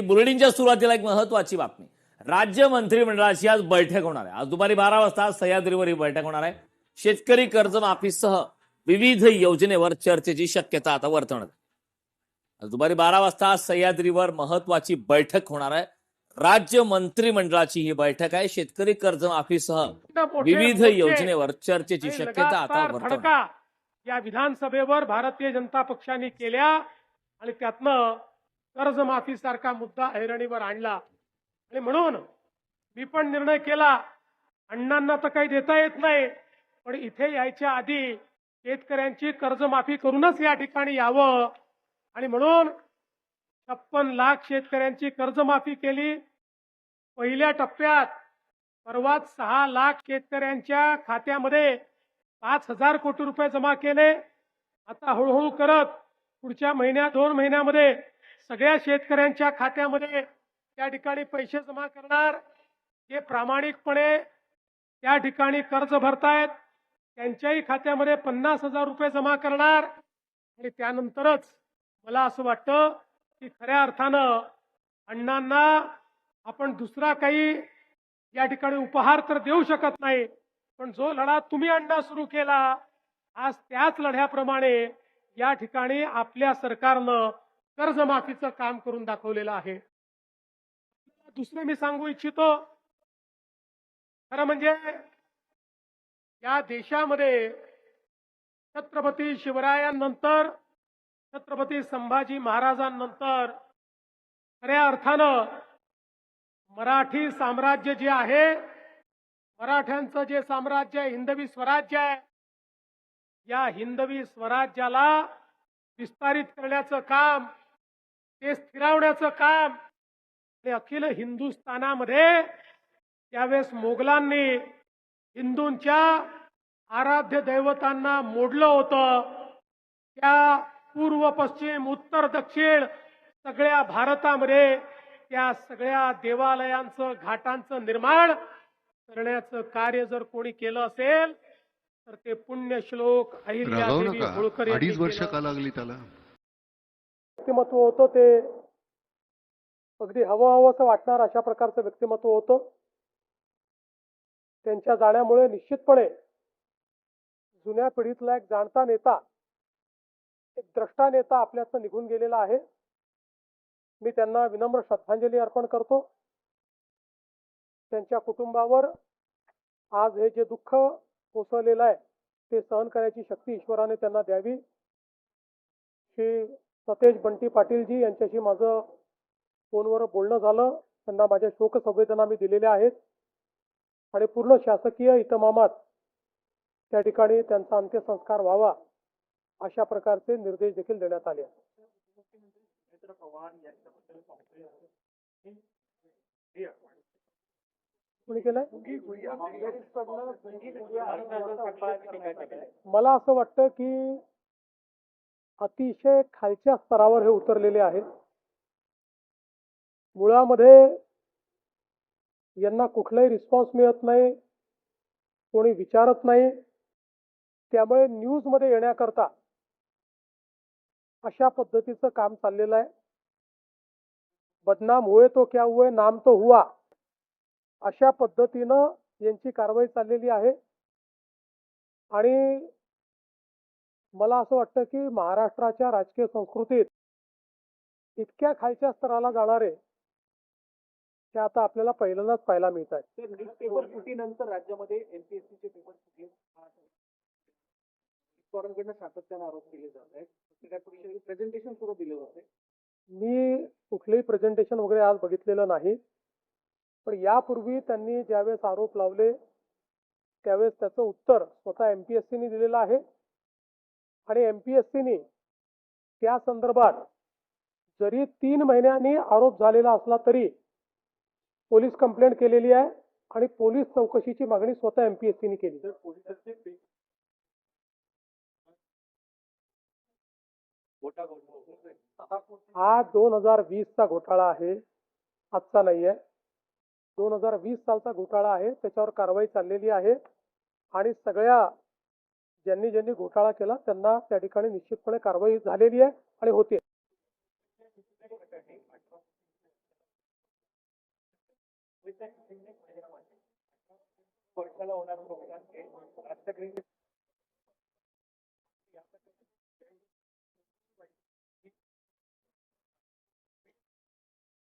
बुलेटिनच्या सुरुवातीला एक महत्वाची बातमी. राज्य मंत्रिमंडळाची आज बैठक होणार आहे. आज दुपारी 12 वाजता सह्याद्रीवर ही बैठक होणार आहे. शेतकरी कर्जमाफीसह विविध योजनेवर चर्चेची शक्यता आता वर्तवण्यात आहे. आज दुपारी 12 वाजता सह्याद्रीवर महत्वाची बैठक होणार आहे. राज्य मंत्रिमंडळाची ही बैठक आहे. शेतकरी कर्जमाफीसह विविध योजनेवर चर्चेची शक्यता आता वर्तवण्यात आहे. या विधानसभेवर भारतीय जनता पक्षाने केल्या आणि त्यातनं कर्जमाफी सारखा मुद्दा ऐरणीवर आणला आणि म्हणून मी पण निर्णय केला, अण्णांना तर काही देता येत नाही, पण इथे यायच्या आधी शेतकऱ्यांची कर्जमाफी करूनच या ठिकाणी यावं आणि म्हणून 56 लाख शेतकऱ्यांची कर्जमाफी केली. पहिल्या टप्प्यात परवाच 6 लाख शेतकऱ्यांच्या खात्यामध्ये 5,000 कोटी रुपये जमा केले. आता हळूहळू करत पुढच्या महिन्यात 2 महिन्यामध्ये सगळ्या शेतकऱ्यांच्या खात्यामध्ये त्या ठिकाणी पैसे जमा करणार. जे प्रामाणिकपणे त्या ठिकाणी कर्ज भरतायत त्यांच्याही खात्यामध्ये 50,000 रुपये जमा करणार आणि त्यानंतरच मला असं वाटतं की खऱ्या अर्थानं अण्णांना आपण दुसरा काही या ठिकाणी उपहार तर देऊ शकत नाही, पण जो लढा तुम्ही अण्णा सुरू केला आज त्याच लढ्याप्रमाणे या ठिकाणी आपल्या सरकारनं कर्जमाफीचं काम करून दाखवलेलं आहे. दुसरे मी सांगू इच्छितो, खरं म्हणजे या देशामध्ये छत्रपती शिवरायांनंतर छत्रपती संभाजी महाराजांनंतर खऱ्या अर्थानं मराठी साम्राज्य जे आहे, मराठ्यांचं जे साम्राज्य आहे, हिंदवी स्वराज्य आहे, या हिंदवी स्वराज्याला विस्तारित करण्याचं काम, ते स्थिरावण्याचं काम आणि अखिल हिंदुस्थानामध्ये त्यावेळेस मोगलांनी हिंदूंच्या आराध्य दैवतांना मोडलं होतं. त्या पूर्व पश्चिम उत्तर दक्षिण सगळ्या भारतामध्ये त्या सगळ्या देवालयांचं घाटांचं निर्माण करण्याचं कार्य जर कोणी केलं असेल तर ते पुण्यश्लोक अहिल्यादेवी होळकर यांनी 2.5 वर्ष का लागली त्याला. व्यक्तिमत्व होतं, ते अगदी हवं वाटणार अशा प्रकारचं व्यक्तिमत्व होतं. त्यांच्या जाण्यामुळे निश्चितपणे जुन्या पिढीतला एक जाणता नेता, एक द्रष्टा नेता आपल्यातनं निघून गेलेला आहे. मी त्यांना विनम्र श्रद्धांजली अर्पण करतो. त्यांच्या कुटुंबावर आज हे जे दुःख कोसळलेलं आहे ते सहन करण्याची शक्ती ईश्वराने त्यांना द्यावी. श्री सतेज बंटी पाटीलजी यांच्याशी माझं फोनवर बोलणं झालं. त्यांना माझ्या शोक संवेदना मी दिलेल्या आहेत आणि पूर्ण शासकीय इतमामात त्या ठिकाणी त्यांचा अंत्यसंस्कार व्हावा अशा प्रकारचे निर्देश देखील देण्यात आले. कोणी केलंय? मला असं वाटतं की अतिशय खालच्या स्तरावर हे उतरलेले आहे. मुळामध्ये यांना कुठलाही रिस्पॉन्स मिळत नाही, कोणी विचारत नाही. त्यामुळे न्यूज मध्ये येण्याकरता अशा पद्धतीचं काम चाललेलं आहे. बदनाम हुए तो क्या हुए, नाम तो हुआ, अशा पद्धतीनं यांची कारवाई चाललेली आहे. आणि मला असं वाटतं की महाराष्ट्राच्या राजकीय संस्कृतीत इतक्या खालच्या स्तराला जाणारे ते आता आपल्याला पहिल्यांदाच पाहायला मिळत आहेत. पेपर फुटीनंतर राज्यामध्ये एमपीएससीचे पेपर फुटले, फॉरेनकडनं सातत्याने आरोप केले जात आहेत. त्यासाठी प्रेझेंटेशन सुरू दिले होते. मी कुठलेही प्रेझेंटेशन वगैरे आज बघितलेलं नाही, पण यापूर्वी त्यांनी ज्यावेळेस आरोप लावले त्यावेळेस त्याचं उत्तर स्वतः एमपीएससीने दिलेलं आहे आणि एमपीएससीने त्या संदर्भात जरी 3 महिन्यांनी आरोप झालेला असला तरी पोलीस कंप्लेंट केलेली आहे आणि पोलीस चौकशीची मागणी स्वतः एमपीएससीने केली. हा 2020चा घोटाळा आहे, आजचा नाहीये. 2020 सालचा घोटाळा आहे, त्याच्यावर कारवाई चाललेली आहे आणि सगळ्या ज्यांनी घोटाळा केला त्यांना त्या ठिकाणी निश्चितपणे कारवाई झालेली आहे आणि होते. वर्षाला होणार प्रोग्राम आहे राष्ट्रगीत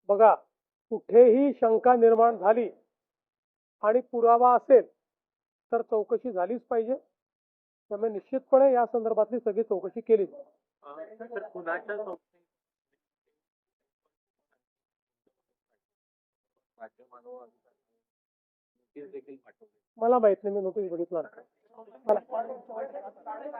बघा, कुठेही शंका निर्माण झाली आणि पुरावा असेल तर चौकशी झालीच पाहिजे. त्यामुळे निश्चितपणे या संदर्भातली सगळी चौकशी केली जाईल. कुणाच्या देखील पाठवले मला माहित नाही, मी नोटीस बघितला नाही.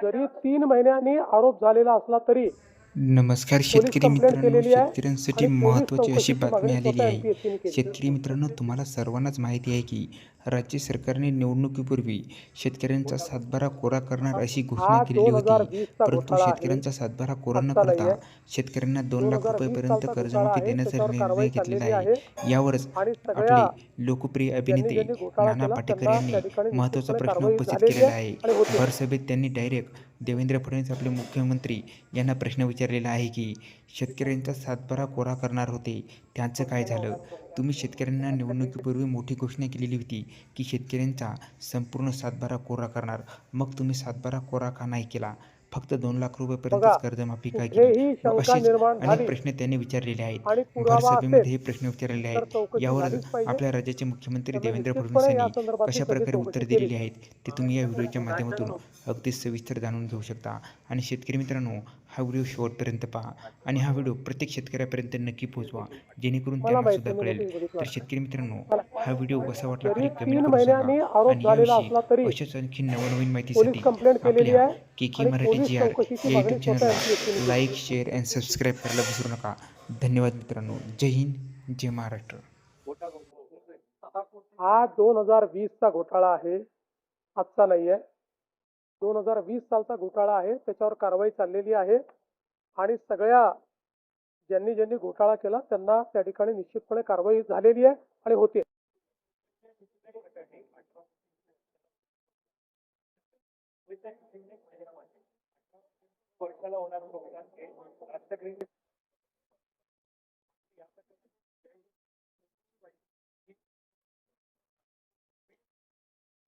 जरी 3 महिन्यांनी आरोप झालेला असला तरी नमस्कार पोलीस शेतकरी कंप्लेंट मित्रांनो, केलेली आहे शेतकऱ्यांसाठी आणि पोलीस महत्त्वाची अशी चौकशीची बातमी मागणी आलेली स्वतः आहे. MPSC ने केली. शेतकरी मित्रांनो, तुम्हाला सर्वांनाच माहिती आहे की राज्य सरकारने निवडणुकीपूर्वी शेतकऱ्यांचा सातबारा कोरा करणार अशी घोषणा हा केलेली होती. 2020 चा परंतु घोटाळा आहे. शेतकऱ्यांचा सातबारा कोरा न आजचा करता नाहीये. शेतकऱ्यांना 2 लाख 2020 रुपयेपर्यंत सालचा कर्जमाफी घोटाळा आहे. देण्याचा त्याच्यावर निर्णय कारवाई घेतलेला चाललेली आहे. यावरच आणि सगळ्या आपले लोकप्रिय अभिनेते ज्यांनी घोटाळा नाना केला पाटेकर त्यांना यांनी त्या ठिकाणी महत्त्वाचा निश्चितपणे प्रश्न कारवाई उपस्थित झालेली केलेला आहे आहे. आणि होते. भरसभेत त्यांनी डायरेक्ट देवेंद्र फडणवीस आपले मुख्यमंत्री यांना प्रश्न विचारलेला आहे की शेतकऱ्यांचा सातबारा कोरा करणार होते, त्यांचं काय झालं? तुम्ही शेतकऱ्यांना निवडणुकीपूर्वी मोठी घोषणा केलेली होती की शेतकऱ्यांचा संपूर्ण सातबारा कोरा करणार. मग तुम्ही सातबारा कोरा का नाही केला? फक्त 2 लाख बघा, रुपयेपर्यंतच कर्जमाफी का कुठेही केली? व शंका असेच निर्माण अनेक झाली प्रश्न त्यांनी विचारलेले आहेत. आणि पुरावा भरसभेमध्ये हे असेल प्रश्न विचारलेले तर आहेत. चौकशी यावर झालीच पाहिजे. आपल्या राज्याचे मुख्यमंत्री त्यामुळे देवेंद्र फडणवीस निश्चितपणे या यांनी संदर्भातली कशा सगळी प्रकारे चौकशी उत्तर केली दिलेली आहेत ते तुम्ही या व्हिडिओच्या माध्यमातून अगदी सविस्तर जाणून घेऊ शकता. आणि शेतकरी मित्रांनो, हा व्हिडिओ शेवटपर्यंत पहा आणि हा व्हिडिओ प्रत्येक शेतकऱ्यापर्यंत नक्की पोहोचवा, जेणेकरून मला त्यांना माहित सुद्धा नाही, मी कळेल. नोटीस बघितला तर नाही. शेतकरी मित्रांनो, हा व्हिडिओ कसा वाटला जरी खाली 3 कमेंट करून महिन्यांनी सांगा. आरोप आणि झालेला याविषयी असला तरी अशाच आणखी नवनवीन पोलीस माहितीसाठी कंप्लेंट केलेली आपल्या आहे KK आणि मराठी पोलीस GR चौकशीची या मागणी यूट्यूब स्वतः चॅनलला MPSC ने केली. लाईक, शेअर अँड सबस्क्राईब करायला विसरू नका. धन्यवाद मित्रांनो. जय हिंद, जय महाराष्ट्र. हा 2020 चा घोटाळा आहे, आजचा नाहीये. 2020 सालचा घोटाळा आहे. त्याच्यावर कारवाई चाललेली आहे आणि सगळ्या ज्यांनी घोटाळा केला त्यांना त्या ठिकाणी निश्चितपणे कारवाई झालेली आहे आणि होते. वर्षाला होणार प्रोग्राम आहे राष्ट्रगीत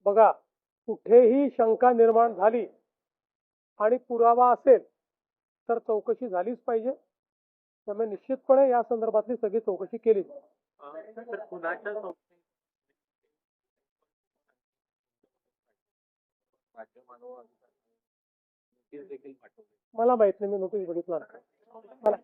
बघा, कुठेही शंका निर्माण झाली आणि पुरावा असेल तर चौकशी झालीच पाहिजे. त्यामुळे निश्चितपणे या संदर्भातली सगळी चौकशी केली जाईल. कुणाच्या देखील पाठवले मला माहित नाही, मी नोटीस बघितला नाही. मला